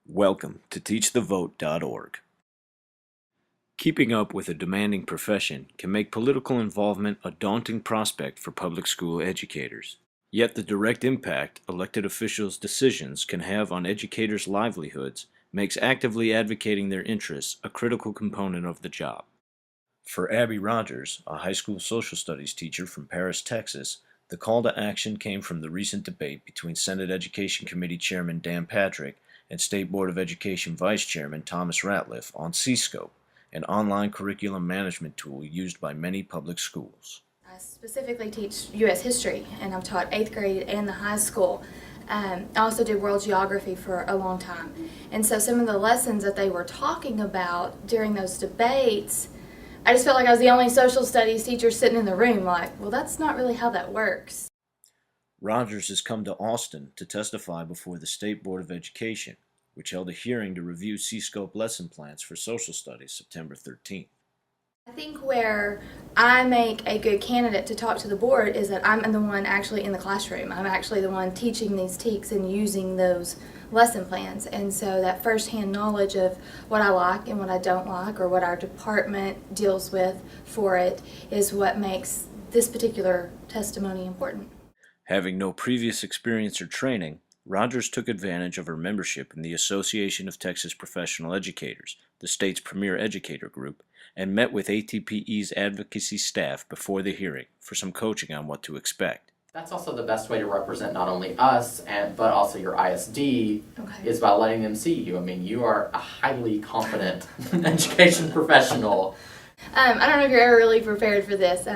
Welcome to teachthevote.org. Keeping up with a demanding profession can make political involvement a daunting prospect for public school educators. Yet the direct impact elected officials' decisions can have on educators' livelihoods makes actively advocating their interests a critical component of the job. For Abby Rogers, a high school social studies teacher from Paris, Texas, the call to action came from the recent debate between Senate Education Committee Chairman Dan Patrick and State Board of Education Vice Chairman Thomas Ratliff on C-Scope, an online curriculum management tool used by many public schools. I specifically teach U.S. history, and I've taught 8th grade and the high school. I also did world geography for a long time. And so some of the lessons that they were talking about during those debates, I just felt like I was the only social studies teacher sitting in the room like, well, that's not really how that works. Rogers has come to Austin to testify before the State Board of Education, which held a hearing to review C-Scope lesson plans for social studies September 13th. I think where I make a good candidate to talk to the board is that I'm the one actually in the classroom. I'm actually the one teaching these TEKs and using those lesson plans. And so that firsthand knowledge of what I like and what I don't like, or what our department deals with for it, is what makes this particular testimony important. Having no previous experience or training, Rogers took advantage of her membership in the Association of Texas Professional Educators, the state's premier educator group, and met with ATPE's advocacy staff before the hearing for some coaching on what to expect. That's also the best way to represent not only us, but also your ISD, is by letting them see you. I mean, you are a highly competent education professional. I don't know if you're ever really prepared for this. I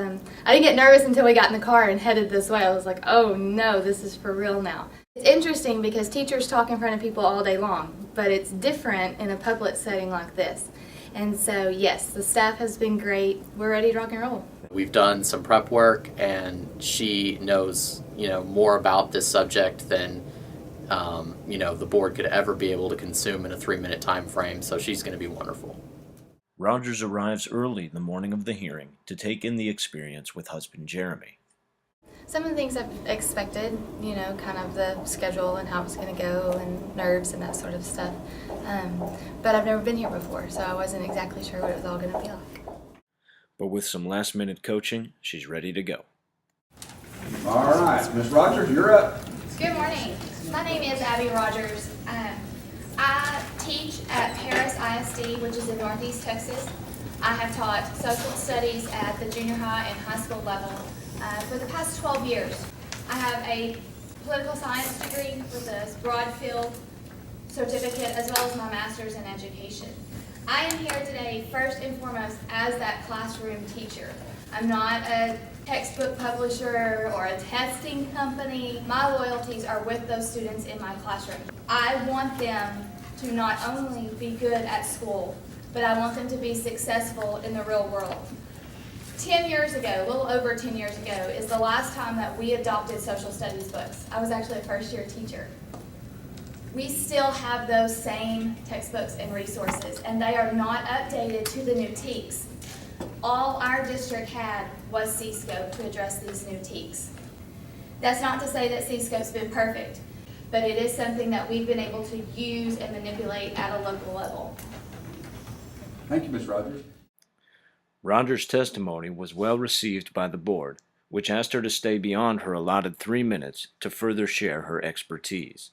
didn't get nervous until we got in the car and headed this way. I was like, oh no, this is for real now. It's interesting because teachers talk in front of people all day long, but it's different in a public setting like this. And so yes, the staff has been great. We're ready to rock and roll. We've done some prep work, and she knows, more about this subject than the board could ever be able to consume in a 3-minute time frame. So she's going to be wonderful. Rogers arrives early the morning of the hearing to take in the experience with husband Jeremy. Some of the things I've expected, kind of the schedule and how it's going to go and nerves and that sort of stuff. But I've never been here before, so I wasn't exactly sure what it was all going to be like. But with some last-minute coaching, she's ready to go. All right, Ms. Rogers, you're up. Good morning. My name is Abby Rogers. I teach at Paris ISD, which is in Northeast Texas. I have taught social studies at the junior high and high school level for the past 12 years. I have a political science degree with a broad field certificate, as well as my master's in education. I am here today first and foremost as that classroom teacher. I'm not a textbook publisher or a testing company. My loyalties are with those students in my classroom. I want them to not only be good at school, but I want them to be successful in the real world. 10 years ago, a little over 10 years ago, is the last time that we adopted social studies books. I was actually a first-year teacher. We still have those same textbooks and resources, and they are not updated to the new TEKs. All our district had was C-Scope to address these new TEKs. That's not to say that C-Scope's been perfect, but it is something that we've been able to use and manipulate at a local level. Thank you, Ms. Rogers. Rogers' testimony was well received by the board, which asked her to stay beyond her allotted 3 minutes to further share her expertise.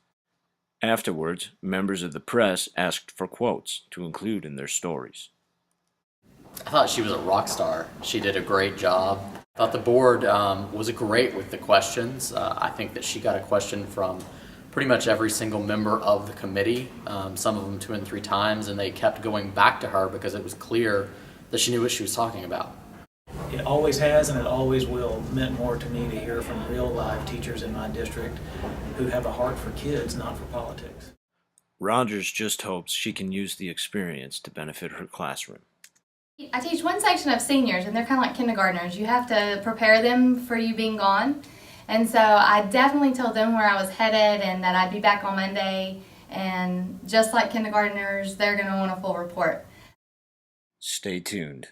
Afterwards, members of the press asked for quotes to include in their stories. I thought she was a rock star. She did a great job. I thought the board was great with the questions. I think that she got a question from pretty much every single member of the committee, some of them 2 and 3 times, and they kept going back to her because it was clear that she knew what she was talking about. It always has and it always will meant more to me to hear from real live teachers in my district who have a heart for kids, not for politics. Rogers just hopes she can use the experience to benefit her classroom. I teach one section of seniors, and they're kind of like kindergartners. You have to prepare them for you being gone. And so I definitely told them where I was headed and that I'd be back on Monday. And just like kindergartners, they're going to want a full report. Stay tuned.